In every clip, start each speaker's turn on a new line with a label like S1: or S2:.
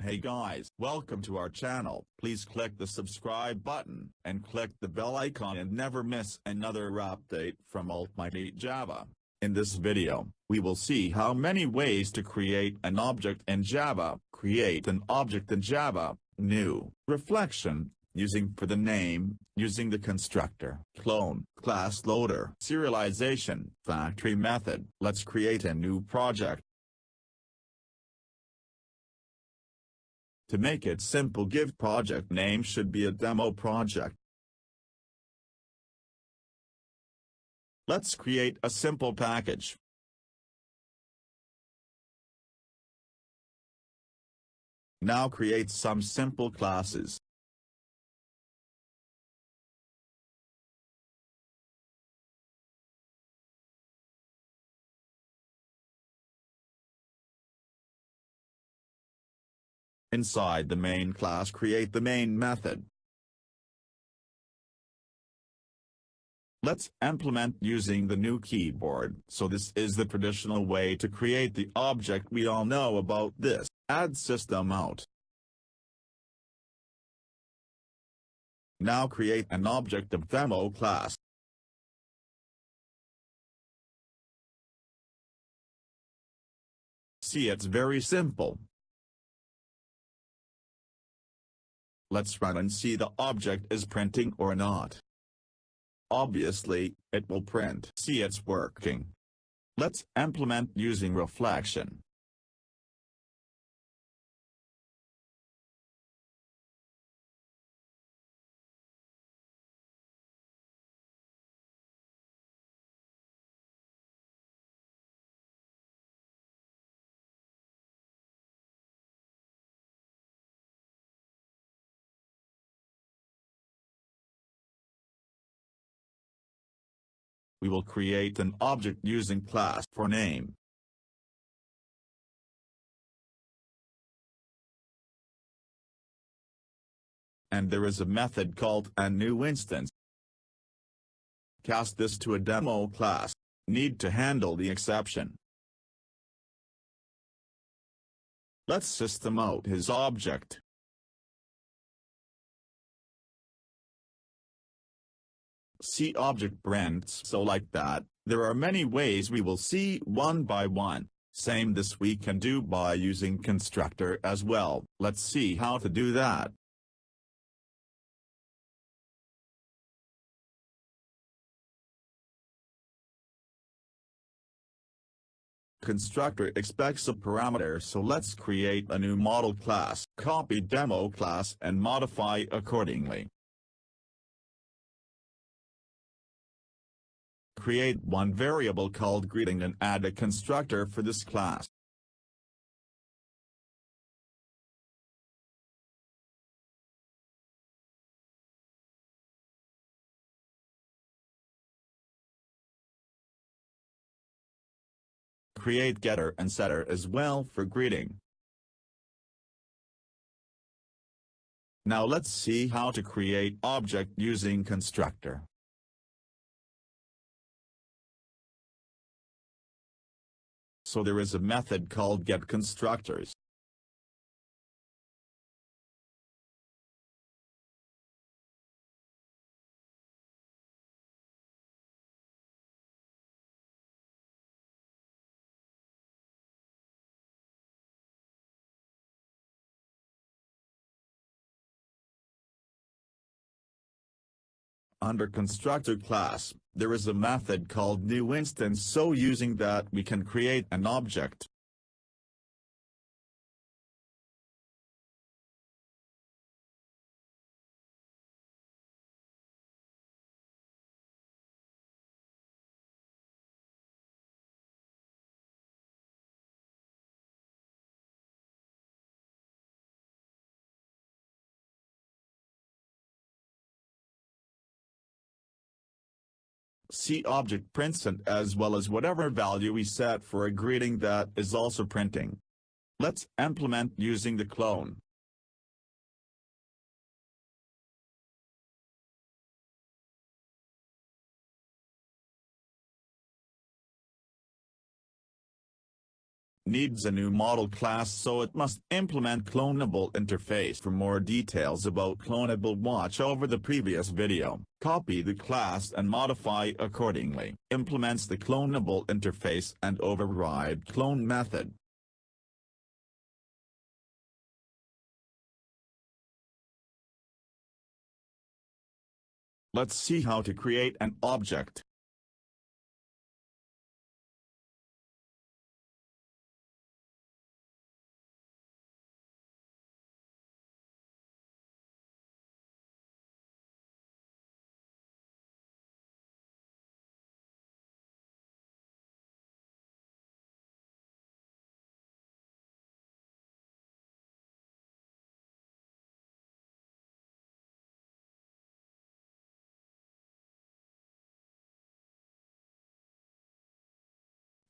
S1: Hey guys, welcome to our channel. Please click the subscribe button and click the bell icon and never miss another update from Untitled Java. In this video, we will see how many ways to create an object in Java, create an object in Java, new, reflection, using for the name, using the constructor, clone, class loader, serialization, factory method. Let's create a new project. To make it simple, give project name should be a demo project. Let's create a simple package. Now create some simple classes. Inside the main class, create the main method. Let's implement using the new keyboard. So this is the traditional way to create the object. We all know about this. Add system out. Now create an object of demo class. See, it's very simple. Let's run and see the object is printing or not. Obviously, it will print. See, it's working. Let's implement using reflection. We will create an object using class for name. And there is a method called a new instance. Cast this to a demo class. Need to handle the exception. Let's system out his object. See, object prints so like that. There are many ways, we will see one by one. Same this we can do by using constructor as well. Let's see how to do that. Constructor expects a parameter, so let's create a new model class, copy demo class and modify accordingly. Create one variable called greeting and add a constructor for this class. Create getter and setter as well for greeting. Now let's see how to create object using constructor. So there is a method called getConstructors. Under constructor class, there is a method called new instance, so using that we can create an object. See, object prints and as well as whatever value we set for a greeting that is also printing. Let's implement using the clone. needs a new model class, so it must implement clonable interface. For more details about clonable, watch over the previous video. Copy the class and modify accordingly. Implements the clonable interface and override clone method. Let's see how to create an object.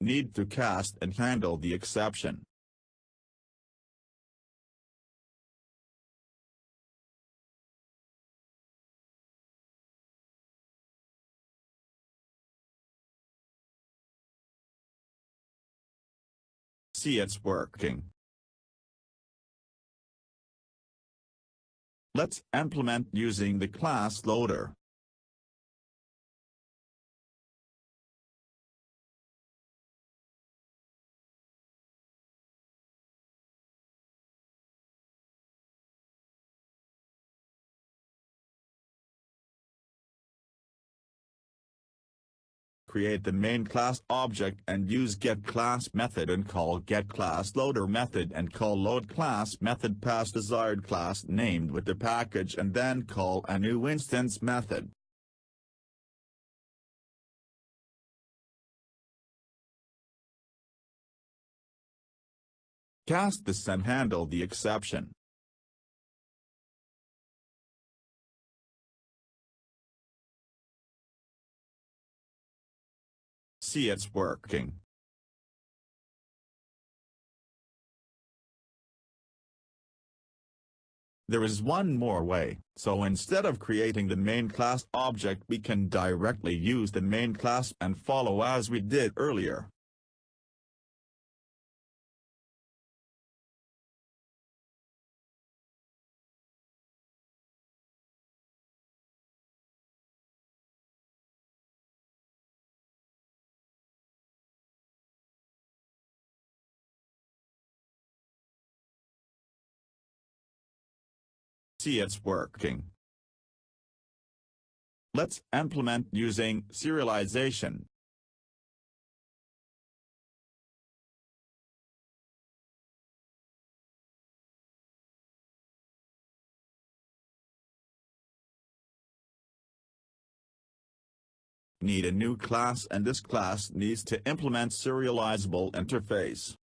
S1: Need to cast and handle the exception. See, it's working. Let's implement using the class loader. Create the main class object and use getClass method and call getClassLoader method and call loadClass method, pass desired class named with the package and then call a new instance method. Cast this and handle the exception. See, it's working. There is one more way, so instead of creating the main class object we can directly use the main class and follow as we did earlier. See, it's working. Let's implement using serialization. Need a new class, and this class needs to implement serializable interface.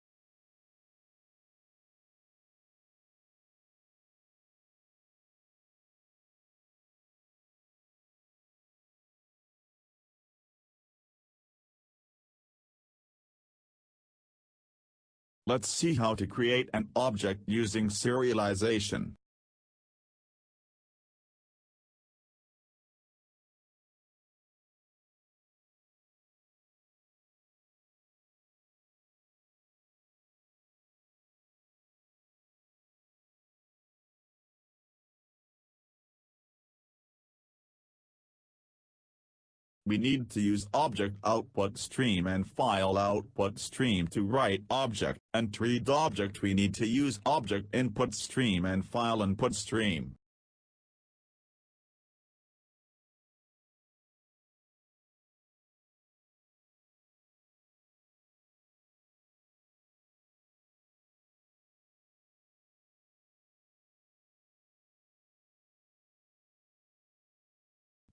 S1: Let's see how to create an object using serialization. We need to use object output stream and file output stream to write object, and to read object we need to use object input stream and file input stream.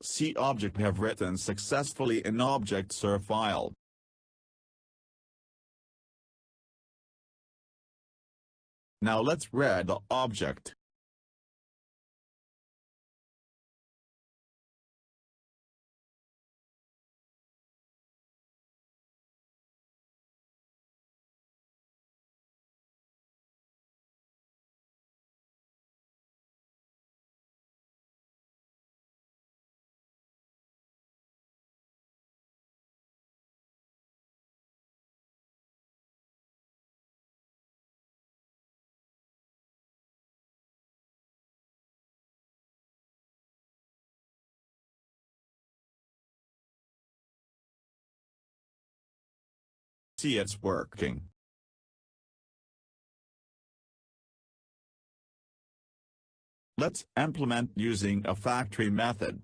S1: See, object have written successfully in object ser file. Now let's read the object. See, it's working. Let's implement using a factory method.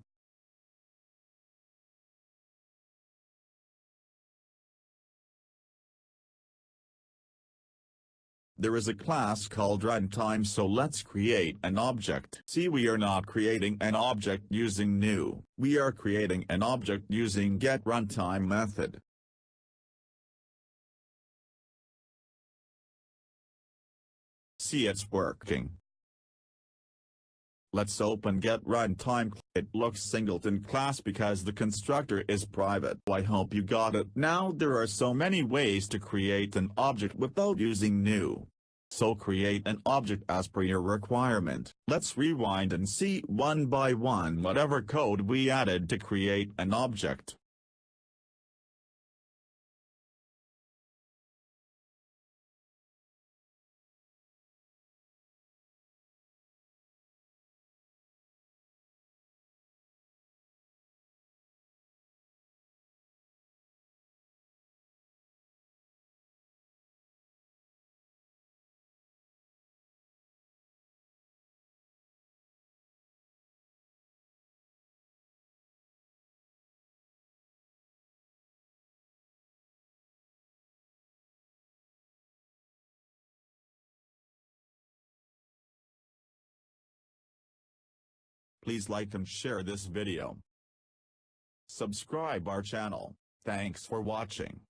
S1: There is a class called runtime, so let's create an object. See, we are not creating an object using new. We are creating an object using getRuntime method. See, it's working. Let's open getRuntime. It looks singleton class because the constructor is private. I hope you got it. Now there are so many ways to create an object without using new. So create an object as per your requirement. Let's rewind and see one by one whatever code we added to create an object. Please like and share this video. Subscribe our channel. Thanks for watching.